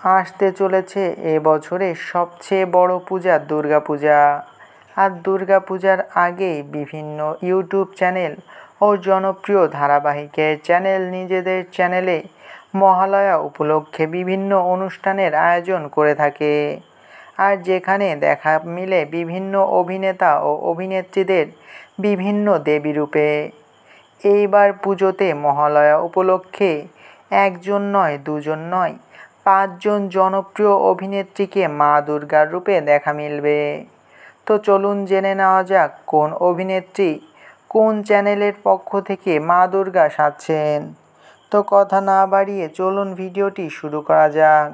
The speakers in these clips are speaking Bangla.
আসতে চলেছে এবছরের সবচেয়ে বড় পূজা দুর্গাপূজা। আর দুর্গাপূজার আগেই বিভিন্ন ইউটিউব চ্যানেল ও জনপ্রিয় ধারাবাহিকের চ্যানেল নিজেদের চ্যানেলে মহালয়া উপলক্ষে বিভিন্ন অনুষ্ঠানের আয়োজন করে থাকে। আর যেখানে দেখা মিলে বিভিন্ন অভিনেতা ও অভিনেত্রীদের বিভিন্ন দেবী রূপে। এইবার পুজোতে মহালয়া উপলক্ষে একজন নয়, দুজন নয়, 5 জন জনপ্রিয় অভিনেত্রীকে মা দুর্গার রূপে দেখা মিলবে। তো চলুন জেনে নেওয়া যাক কোন অভিনেত্রী কোন চ্যানেলের পক্ষ থেকে মা দুর্গা সাজছেন। তো কথা না বাড়িয়ে চলুন ভিডিওটি শুরু করা যাক।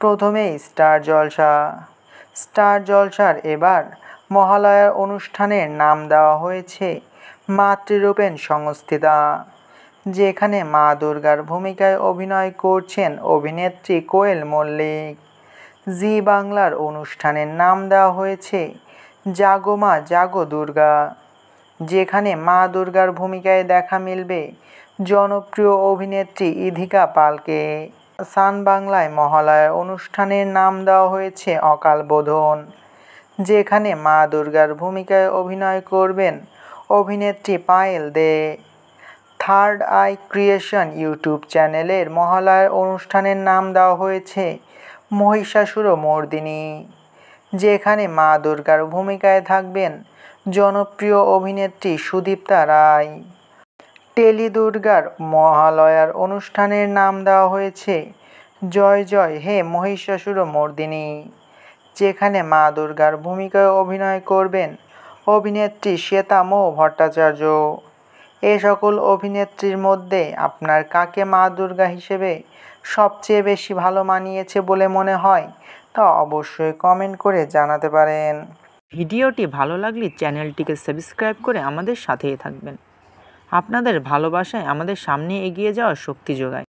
প্রথমেই স্টার জলসা। স্টার জলসার এবার মহালয়ার অনুষ্ঠানের নাম দেওয়া হয়েছে মাতৃরূপেণ সংস্থিতা, যেখানে মা দুর্গার ভূমিকায় অভিনয় করছেন অভিনেত্রী কোয়েল মল্লিক। জি বাংলার অনুষ্ঠানের নাম দেওয়া হয়েছে জাগো মা জাগো দুর্গা, যেখানে মা দুর্গার ভূমিকায় দেখা মিলবে জনপ্রিয় অভিনেত্রী ইধিকা পালকে। সান বাংলায় মহালয়ার অনুষ্ঠানের নাম দেওয়া হয়েছে অকাল বোধন, যেখানে মা দুর্গার ভূমিকায় অভিনয় করবেন অভিনেত্রী পায়েল দে। থার্ড আই ক্রিয়েশন ইউটিউব চ্যানেলের মহালয়ার অনুষ্ঠানের নাম দেওয়া হয়েছে মহিষাসুরমর্দিনী, যেখানে মা দুর্গার ভূমিকায় থাকবেন জনপ্রিয় অভিনেত্রী সুদীপ্তা রায়। টেলি দুর্গার মহালয়ার অনুষ্ঠানের নাম দেওয়া হয়েছে জয় জয় হে মহিষাসুরমর্দিনী, যেখানে মা দুর্গার ভূমিকায় অভিনয় করবেন অভিনেত্রী শ্বেতা মো ভট্টাচার্য। এ সকল অভিনেত্রীর মধ্যে আপনার কাকে মা দুর্গা হিসেবে সবচেয়ে বেশি ভালো মানিয়েছে বলে মনে হয় তা অবশ্যই কমেন্ট করে জানাতে পারেন। ভিডিওটি ভালো লাগলে চ্যানেলটিকে সাবস্ক্রাইব করে আমাদের সাথেই থাকবেন। আপনাদের ভালোবাসায় আমাদের সামনে এগিয়ে যাওয়ার শক্তি যোগায়।